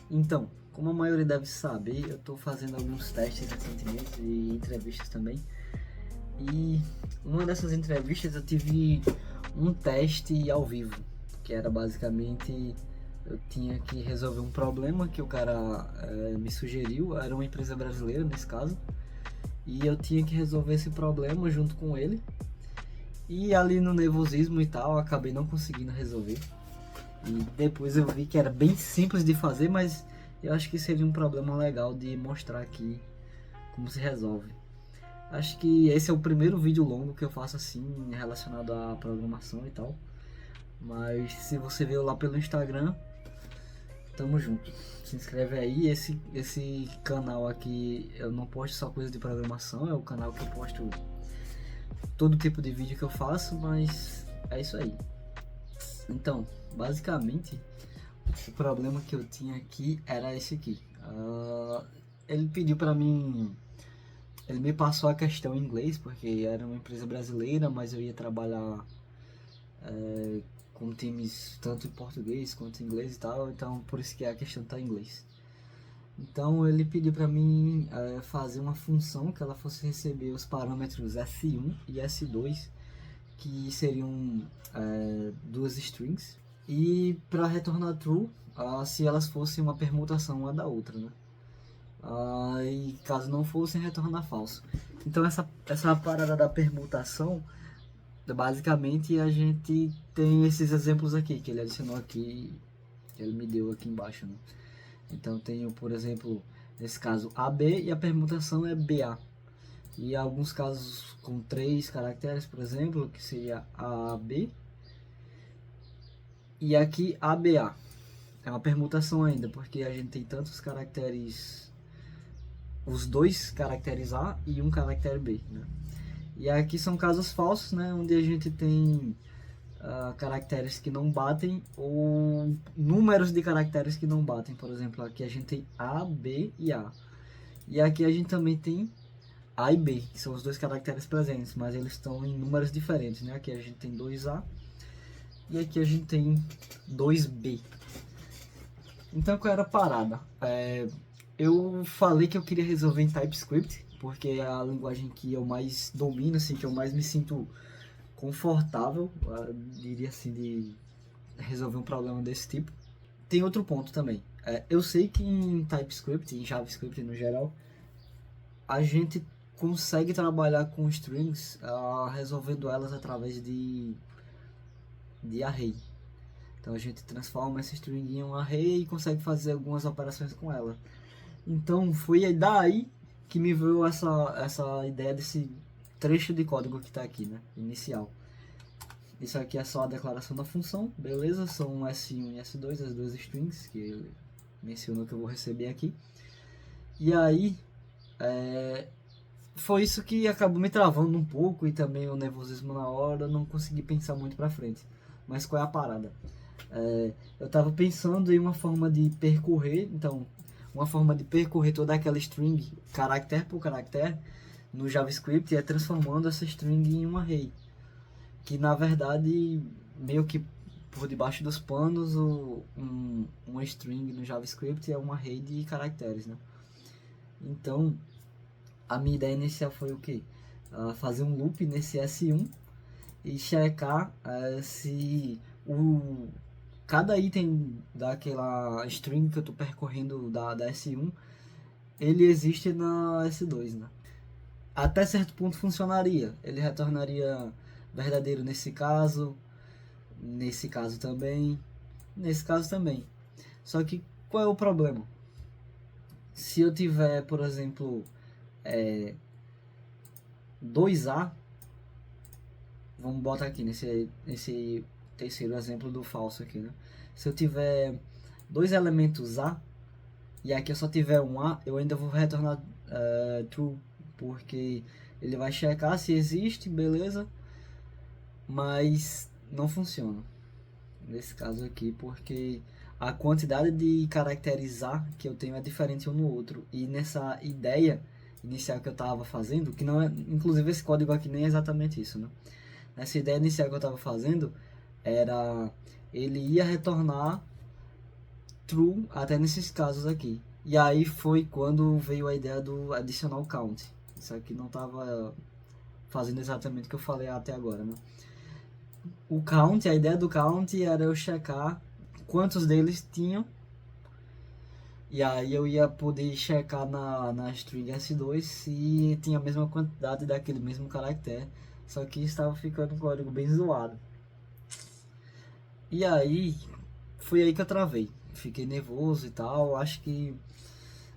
Então, como a maioria deve saber, eu estou fazendo alguns testes recentemente e entrevistas também. E uma dessas entrevistas eu tive um teste ao vivo, que era basicamente eu tinha que resolver um problema que o cara me sugeriu, era uma empresa brasileira nesse caso, e eu tinha que resolver esse problema junto com ele. E ali no nervosismo e tal, eu acabei não conseguindo resolver. E depois eu vi que era bem simples de fazer, mas eu acho que seria um problema legal de mostrar aqui como se resolve. Acho que esse é o primeiro vídeo longo que eu faço assim, relacionado à programação e tal. Mas se você veio lá pelo Instagram, tamo junto. Se inscreve aí. Esse canal aqui eu não posto só coisa de programação, é o canal que eu posto todo tipo de vídeo que eu faço, mas é isso aí. Então, basicamente, o problema que eu tinha aqui era esse aqui. Ele pediu pra mim, ele me passou a questão em inglês, porque era uma empresa brasileira, mas eu ia trabalhar com times tanto em português quanto em inglês e tal, então por isso que a questão tá em inglês. Então ele pediu para mim fazer uma função que ela fosse receber os parâmetros S1 e S2, que seriam duas strings, e para retornar true se elas fossem uma permutação uma da outra, né? E caso não fossem, retornar falso. Então essa parada da permutação, basicamente a gente tem esses exemplos aqui que ele adicionou aqui, que ele me deu aqui embaixo, né? Então tenho, por exemplo, nesse caso AB e a permutação é BA. E alguns casos com 3 caracteres, por exemplo, que seria AB. E aqui ABA. É uma permutação ainda, porque a gente tem tantos caracteres, os 2 caracteres A e um caractere B, né? E aqui são casos falsos, né, onde a gente tem caracteres que não batem ou números de caracteres que não batem. Por exemplo, aqui a gente tem A, B e A. E aqui a gente também tem A e B, que são os 2 caracteres presentes, mas eles estão em números diferentes, né? Aqui a gente tem 2A e aqui a gente tem 2B. Então qual era a parada? Eu falei que eu queria resolver em TypeScript, porque é a linguagem que eu mais domino, assim, que eu mais me sinto confortável, diria assim, de resolver um problema desse tipo. Tem outro ponto também. Eu sei que em TypeScript, em JavaScript no geral, a gente consegue trabalhar com strings resolvendo elas através de array. Então a gente transforma essa string em um array e consegue fazer algumas operações com ela. Então foi daí que me veio essa ideia desse trecho de código que está aqui, né? Inicial. Isso aqui é só a declaração da função, beleza? São S1 e S2, as duas strings que ele mencionou que eu vou receber aqui. E aí, foi isso que acabou me travando um pouco e também o nervosismo na hora, não consegui pensar muito pra frente. Mas qual é a parada? Eu estava pensando em uma forma de percorrer, então, uma forma de percorrer toda aquela string, caractere por caractere, no JavaScript, é transformando essa string em um array. Que na verdade, meio que por debaixo dos panos, uma string no JavaScript é um array de caracteres, né? Então, a minha ideia inicial foi o que? Fazer um loop nesse S1 e checar se cada item daquela string que eu estou percorrendo da S1 ele existe na S2, né? Até certo ponto funcionaria, ele retornaria verdadeiro nesse caso também, nesse caso também. Só que qual é o problema? Se eu tiver, por exemplo, 2A, vamos botar aqui nesse terceiro exemplo do falso aqui, né? Se eu tiver 2 elementos A e aqui eu só tiver um A, eu ainda vou retornar true, porque ele vai checar se existe, beleza, mas não funciona nesse caso aqui, porque a quantidade de caracteres A que eu tenho é diferente um no outro, e nessa ideia inicial que eu estava fazendo, que não é, inclusive esse código aqui nem é exatamente isso, né? Essa ideia inicial que eu estava fazendo era ele ia retornar true até nesses casos aqui. E aí foi quando veio a ideia do additional count. Isso aqui não estava fazendo exatamente o que eu falei até agora, né? O count, a ideia do count era eu checar quantos deles tinham. E aí eu ia poder checar na string S2 se tinha a mesma quantidade daquele mesmo caractere. Só que estava ficando um código bem zoado. E aí, foi aí que eu travei. Fiquei nervoso e tal. Acho que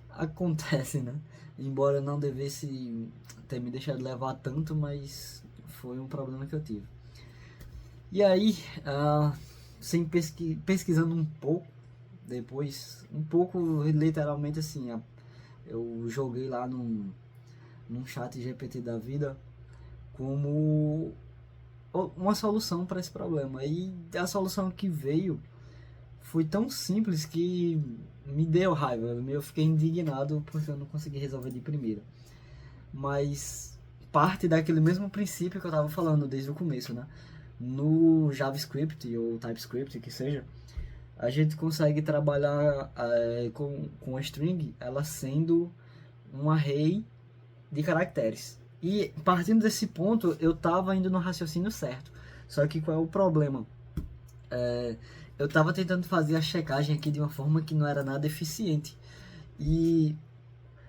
acontece, né? Embora eu não devesse ter me deixado levar tanto, mas foi um problema que eu tive. E aí, sem pesquisando um pouco, depois, um pouco literalmente assim, eu joguei lá num chat GPT da vida como uma solução para esse problema. E a solução que veio foi tão simples que me deu raiva. Eu fiquei indignado porque eu não consegui resolver de primeira. Mas parte daquele mesmo princípio que eu estava falando desde o começo, né? No JavaScript ou TypeScript, que seja, a gente consegue trabalhar com a string, ela sendo um array de caracteres. E partindo desse ponto, eu estava indo no raciocínio certo. Só que qual é o problema? Eu estava tentando fazer a checagem aqui de uma forma que não era nada eficiente. E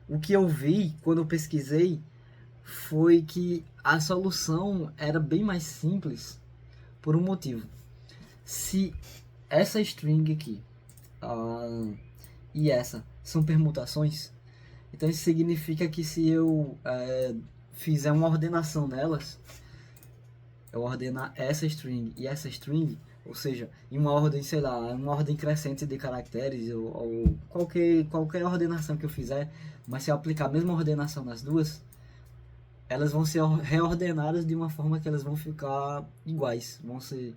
o que eu vi quando eu pesquisei foi que a solução era bem mais simples por um motivo. Se essa string aqui e essa são permutações, então isso significa que se eu fizer uma ordenação nelas, eu ordenar essa string e essa string, ou seja, em uma ordem, sei lá, uma ordem crescente de caracteres ou qualquer ordenação que eu fizer, mas se eu aplicar a mesma ordenação nas duas, elas vão ser reordenadas de uma forma que elas vão ficar iguais, vão ser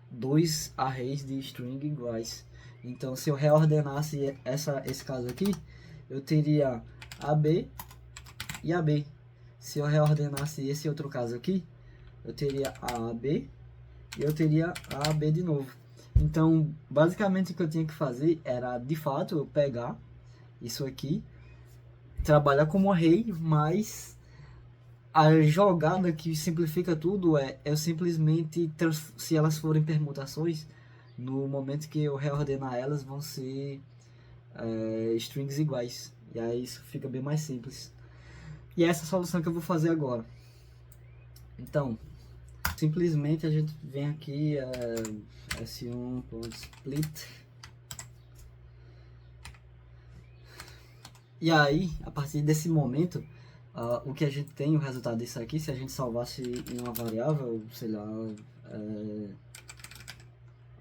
dois arrays de string iguais. Então, se eu reordenasse esse caso aqui, eu teria AB e AB. Se eu reordenasse esse outro caso aqui, eu teria AB e eu teria AB de novo. Então, basicamente o que eu tinha que fazer era, de fato, eu pegar isso aqui, trabalhar como array, mas a jogada que simplifica tudo é eu simplesmente, se elas forem permutações, no momento que eu reordenar elas, vão ser strings iguais. E aí isso fica bem mais simples. E é essa solução que eu vou fazer agora. Então, simplesmente a gente vem aqui, s1.split. E aí, a partir desse momento, o que a gente tem, o resultado disso aqui, se a gente salvasse em uma variável, sei lá,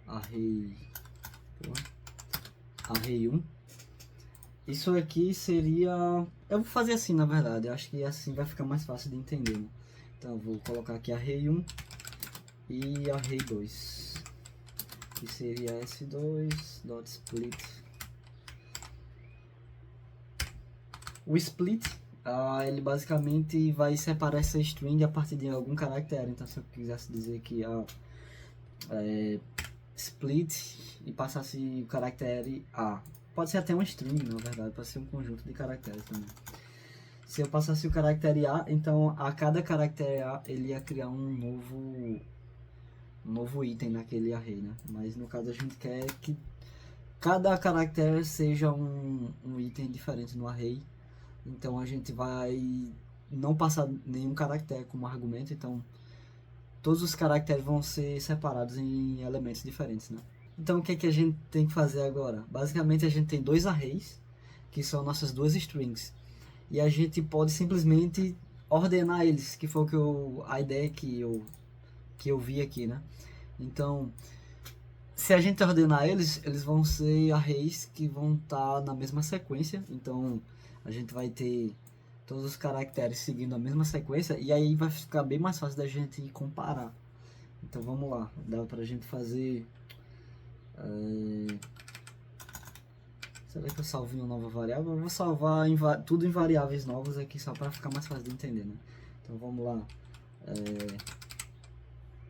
array 1, isso aqui seria... Eu vou fazer assim, na verdade, eu acho que assim vai ficar mais fácil de entender, né? Então eu vou colocar aqui array 1 e array 2, que seria s2.split. O split, ele basicamente vai separar essa string a partir de algum caractere. Então, se eu quisesse dizer que split e passasse o caractere A, pode ser até uma string, na verdade, pode ser um conjunto de caracteres também. Se eu passasse o caractere A, então a cada caractere A ele ia criar um novo item naquele array, né? Mas no caso a gente quer que cada caractere seja um item diferente no array. Então a gente vai não passar nenhum caractere como argumento, então todos os caracteres vão ser separados em elementos diferentes, né? Então o que é que a gente tem que fazer agora? Basicamente a gente tem dois arrays, que são nossas duas strings, e a gente pode simplesmente ordenar eles, que foi a ideia que eu vi aqui, né? Então, se a gente ordenar eles vão ser arrays que vão estar na mesma sequência. Então a gente vai ter todos os caracteres seguindo a mesma sequência, e aí vai ficar bem mais fácil da gente comparar. Então vamos lá, dá pra gente fazer... será que eu salvo em uma nova variável? Eu vou salvar tudo em variáveis novas aqui, só para ficar mais fácil de entender, né? Então vamos lá,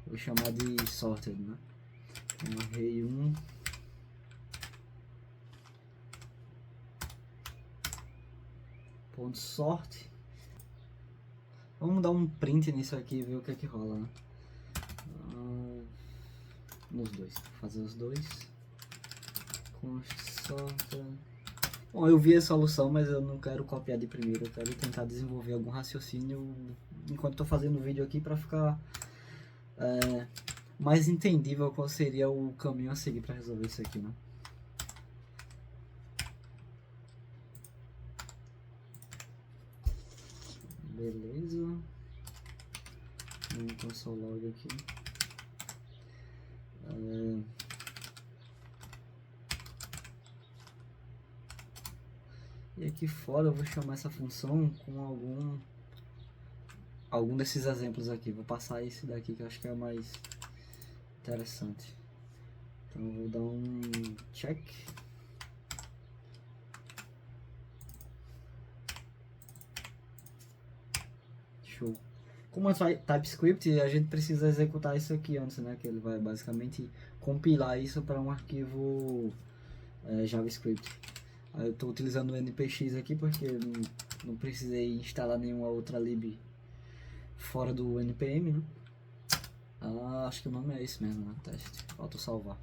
vou chamar de sorted, né? Array 1 ponto sorte. Vamos dar um print nisso aqui e ver o que é que rola, né? Nos dois, vou fazer os dois. Const sorte. Bom, eu vi a solução, mas eu não quero copiar de primeiro, eu quero tentar desenvolver algum raciocínio enquanto estou fazendo o vídeo aqui para ficar mais entendível qual seria o caminho a seguir para resolver isso aqui, né? Beleza. Vamos console log aqui. E aqui fora eu vou chamar essa função com algum desses exemplos aqui. Vou passar esse daqui que eu acho que é mais interessante. Então eu vou dar um check. Show. Como é TypeScript, a gente precisa executar isso aqui antes, né? Que ele vai basicamente compilar isso para um arquivo JavaScript. Eu estou utilizando o npx aqui porque não precisei instalar nenhuma outra lib fora do npm, né? Acho que o nome é esse mesmo, né? Teste. Falta salvar.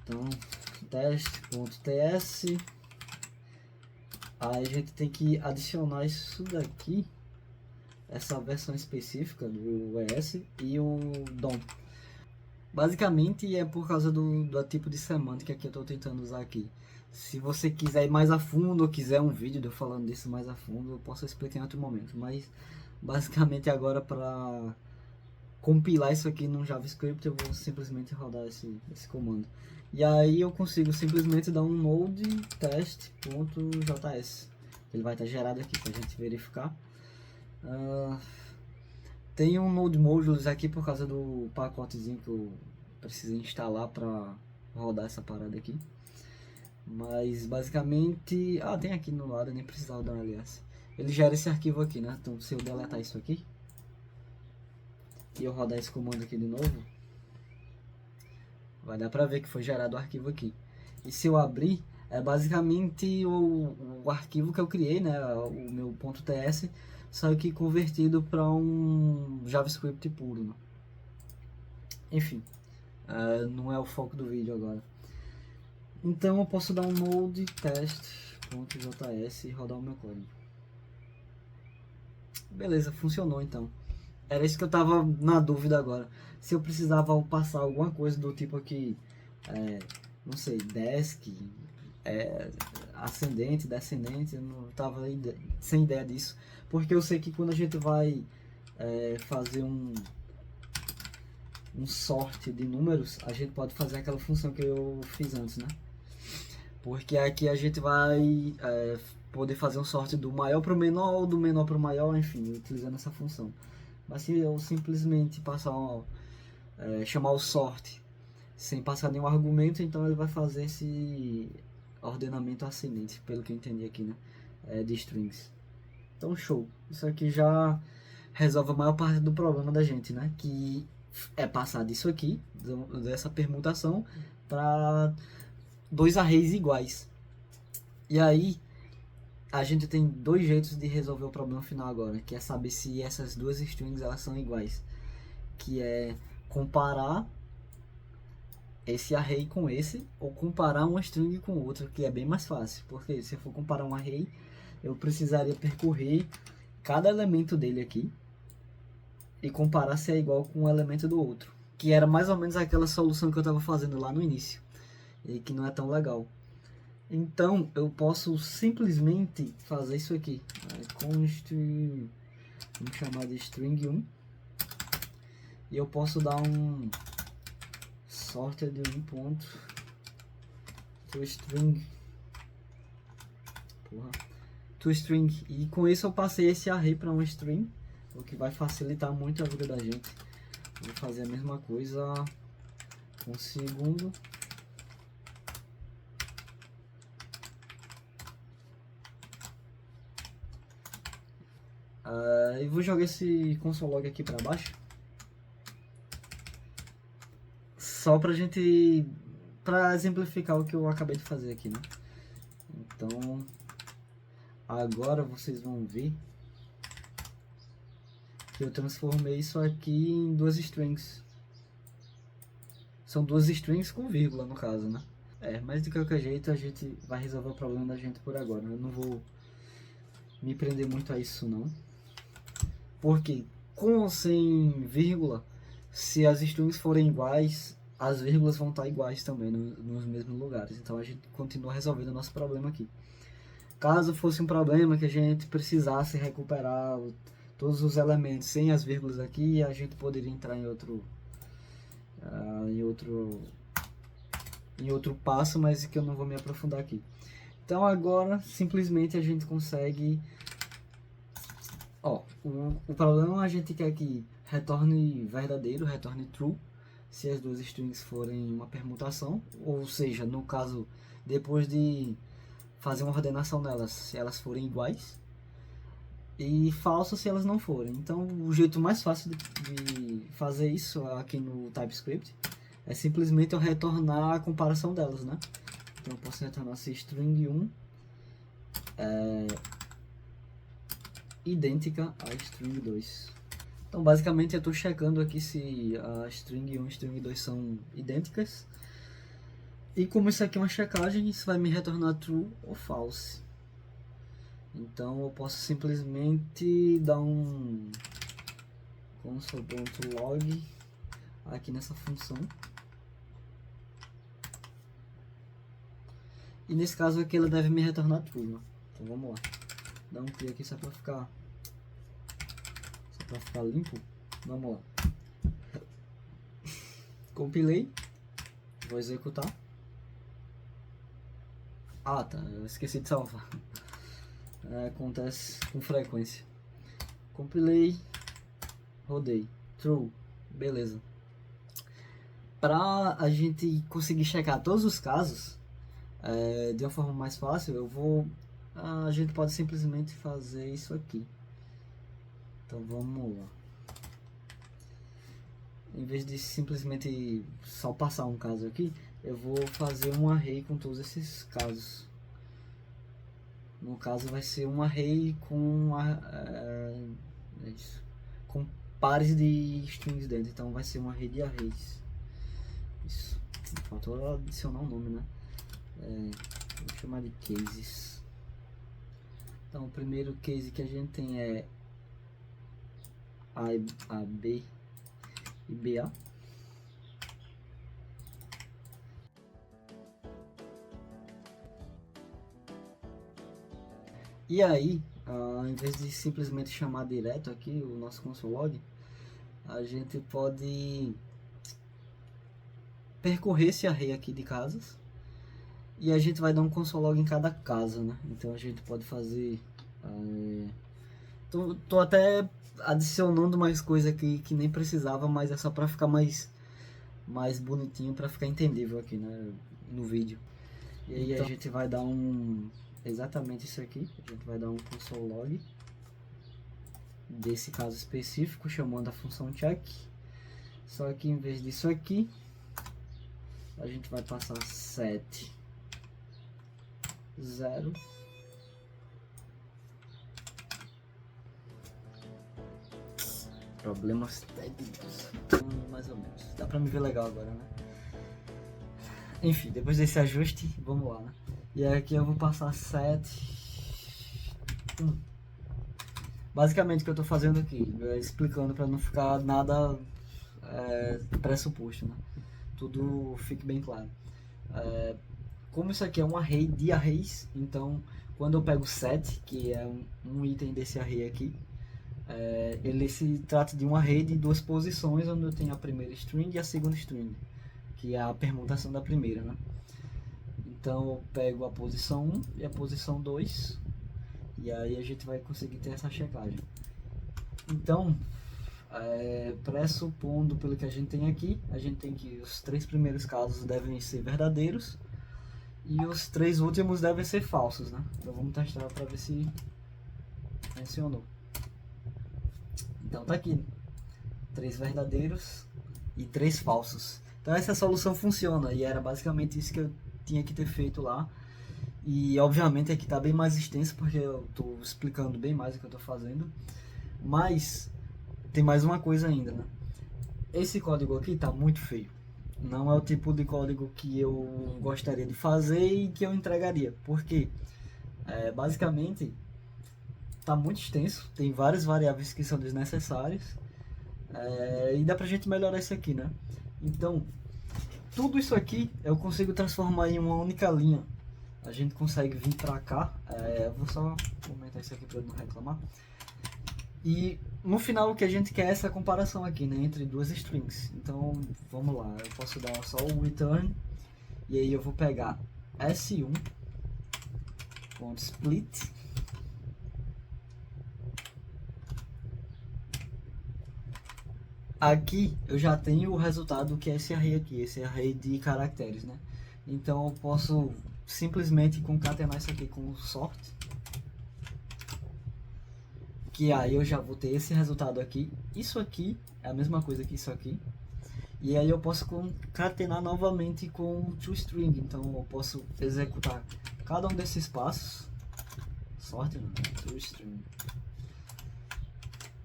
Então, teste.ts. Aí a gente tem que adicionar isso daqui, essa versão específica do ES e o DOM. Basicamente é por causa do tipo de semântica que eu estou tentando usar aqui. Se você quiser ir mais a fundo ou quiser um vídeo de eu falando disso mais a fundo, eu posso explicar em outro momento. Mas basicamente agora para compilar isso aqui no JavaScript eu vou simplesmente rodar esse comando. E aí eu consigo simplesmente dar um node test.js. Ele vai estar gerado aqui para a gente verificar. Tem um node modules aqui por causa do pacotezinho que eu precisei instalar para rodar essa parada aqui. Mas basicamente... tem aqui no lado, eu nem precisava dar um aliás. Ele gera esse arquivo aqui, né? Então se eu deletar isso aqui e eu rodar esse comando aqui de novo, vai dar pra ver que foi gerado o arquivo aqui. E se eu abrir, é basicamente o arquivo que eu criei, né? O meu .ts, só que convertido para um JavaScript puro, né? Enfim, não é o foco do vídeo agora. Então eu posso dar um node test.js e rodar o meu código. Beleza, funcionou então. Era isso que eu tava na dúvida agora. Se eu precisava passar alguma coisa do tipo aqui, não sei, desk, ascendente, descendente, eu não tava sem ideia disso. Porque eu sei que quando a gente vai fazer um sorte de números, a gente pode fazer aquela função que eu fiz antes, né? Porque aqui a gente vai poder fazer um sorte do maior para o menor ou do menor para o maior, enfim, utilizando essa função. Mas se eu simplesmente passar chamar o sort sem passar nenhum argumento, então ele vai fazer esse ordenamento ascendente, pelo que eu entendi aqui, né? De strings. Então show. Isso aqui já resolve a maior parte do problema da gente, né? Que é passar disso aqui, dessa permutação, para dois arrays iguais. E aí a gente tem dois jeitos de resolver o problema final agora, que é saber se essas duas strings elas são iguais, que é comparar esse array com esse, ou comparar uma string com outra, que é bem mais fácil, porque se eu for comparar um array, eu precisaria percorrer cada elemento dele aqui e comparar se é igual com o elemento do outro, que era mais ou menos aquela solução que eu estava fazendo lá no início, e que não é tão legal. Então eu posso simplesmente fazer isso aqui, const, vamos chamar de string 1, e eu posso dar um sorted de 1 ponto to string, e com isso eu passei esse array para um string, o que vai facilitar muito a vida da gente. Vou fazer a mesma coisa com o segundo. E vou jogar esse console log aqui para baixo, só para exemplificar o que eu acabei de fazer aqui, né? Então agora vocês vão ver que eu transformei isso aqui em duas strings. São duas strings com vírgula no caso, né? Mas de qualquer jeito a gente vai resolver o problema da gente por agora. Eu não vou me prender muito a isso não. Porque com ou sem vírgula, se as strings forem iguais, as vírgulas vão estar iguais também nos mesmos lugares. Então a gente continua resolvendo o nosso problema aqui. Caso fosse um problema que a gente precisasse recuperar todos os elementos sem as vírgulas aqui, a gente poderia entrar em outro passo, mas que eu não vou me aprofundar aqui. Então agora simplesmente a gente consegue, o problema a gente quer que retorne verdadeiro, retorne true, se as duas strings forem uma permutação, ou seja, no caso, depois de fazer uma ordenação nelas, se elas forem iguais, e falso se elas não forem. Então o jeito mais fácil de fazer isso aqui no TypeScript é simplesmente eu retornar a comparação delas, né? Então eu posso retornar se string 1 é idêntica à string 2. Então basicamente eu estou checando aqui se a string 1 e string 2 são idênticas. E como isso aqui é uma checagem, isso vai me retornar true ou false. Então eu posso simplesmente dar um console.log aqui nessa função. E nesse caso aqui ela deve me retornar true, né? Então vamos lá. Dá um clique aqui só para ficar limpo. Vamos lá. Compilei. Vou executar. Ah tá, eu esqueci de salvar. Acontece com frequência. Compilei. Rodei. True. Beleza. Para a gente conseguir checar todos os casos de uma forma mais fácil, a gente pode simplesmente fazer isso aqui. Então vamos lá. Em vez de simplesmente só passar um caso aqui, eu vou fazer um array com todos esses casos. No caso vai ser um array com com pares de strings dentro. Então vai ser um array de arrays. Isso. Faltou adicionar um nome, né? Vou chamar de cases. Então o primeiro case que a gente tem é A, B e BA. E aí, em vez de simplesmente chamar direto aqui o nosso console.log, a gente pode percorrer esse array aqui de casas e a gente vai dar um console.log em cada casa, né? Então a gente pode fazer... Tô até adicionando mais coisa aqui que nem precisava, mas é só para ficar mais bonitinho, para ficar entendível aqui, né, no vídeo. E aí então, a gente vai dar exatamente isso aqui, a gente vai dar um console.log desse caso específico, chamando a função check. Só que em vez disso aqui, a gente vai passar 7 0 problemas técnicos, mais ou menos. Dá pra me ver legal agora, né? Enfim, depois desse ajuste, vamos lá, né? E aqui eu vou passar 7 1. Basicamente o que eu tô fazendo aqui, explicando para não ficar nada pressuposto, né? Tudo fique bem claro. Como isso aqui é um array de arrays, então quando eu pego 7, que é um item desse array aqui, ele se trata de um array de duas posições, onde eu tenho a primeira string e a segunda string, que é a permutação da primeira, né? Então eu pego a posição 1 e a posição 2, e aí a gente vai conseguir ter essa checagem. Então, pressupondo pelo que a gente tem aqui, a gente tem que os 3 primeiros casos devem ser verdadeiros e os 3 últimos devem ser falsos, né? Então vamos testar para ver se funcionou. Então tá aqui, 3 verdadeiros e 3 falsos. Então essa solução funciona, e era basicamente isso que eu tinha que ter feito lá. E obviamente aqui tá bem mais extenso porque eu tô explicando bem mais o que eu tô fazendo. Mas tem mais uma coisa ainda, né? Esse código aqui tá muito feio. Não é o tipo de código que eu gostaria de fazer e que eu entregaria. Porque basicamente tá muito extenso, tem várias variáveis que são desnecessárias. E dá pra gente melhorar isso aqui, né? Então, tudo isso aqui eu consigo transformar em uma única linha. A gente consegue vir pra cá. Vou só comentar isso aqui pra eu não reclamar. E no final o que a gente quer é essa comparação aqui, né, entre duas strings. Então vamos lá, eu posso dar só o return e aí eu vou pegar s1.split aqui eu já tenho o resultado que é esse array aqui, esse array de caracteres, né? Então eu posso simplesmente concatenar isso aqui com o sort, que aí eu já vou ter esse resultado aqui. Isso aqui é a mesma coisa que isso aqui. E aí eu posso concatenar novamente com o toString. Então eu posso executar cada um desses passos. Sorte, não, toString.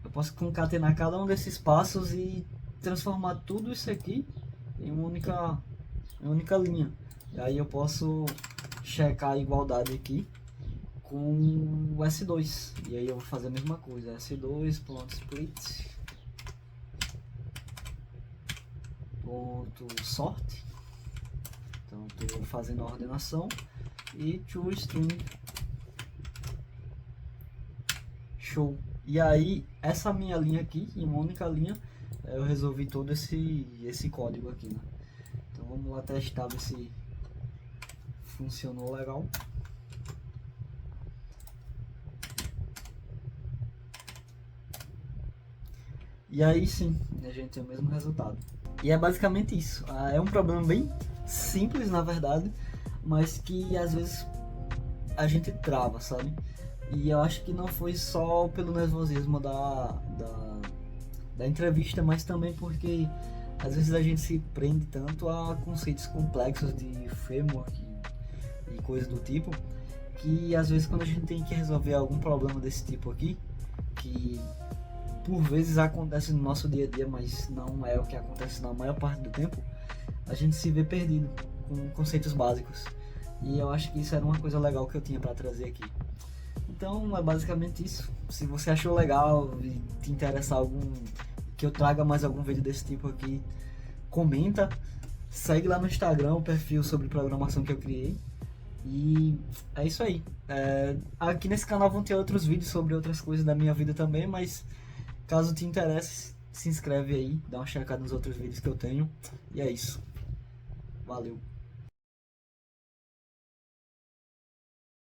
Eu posso concatenar cada um desses passos e transformar tudo isso aqui em uma única linha. E aí eu posso checar a igualdade aqui com o S2. E aí eu vou fazer a mesma coisa. S2.split .sort. Então estou fazendo a ordenação e toString. Show. E aí essa minha linha aqui, em uma única linha, eu resolvi todo esse código aqui, né? Então vamos lá testar, ver se funcionou legal. E aí sim, a gente tem o mesmo resultado. E é basicamente isso. É um problema bem simples, na verdade, mas que às vezes a gente trava, sabe? E eu acho que não foi só pelo nervosismo da entrevista, mas também porque às vezes a gente se prende tanto a conceitos complexos de framework e coisas do tipo, que às vezes quando a gente tem que resolver algum problema desse tipo aqui, que por vezes acontece no nosso dia a dia, mas não é o que acontece na maior parte do tempo, a gente se vê perdido com conceitos básicos. E eu acho que isso era uma coisa legal que eu tinha para trazer aqui. Então é basicamente isso. Se você achou legal e te interessar que eu traga mais algum vídeo desse tipo aqui, comenta, segue lá no Instagram o perfil sobre programação que eu criei. E é isso aí. Aqui nesse canal vão ter outros vídeos sobre outras coisas da minha vida também, mas caso te interesse, se inscreve aí, dá uma checada nos outros vídeos que eu tenho. E é isso. Valeu.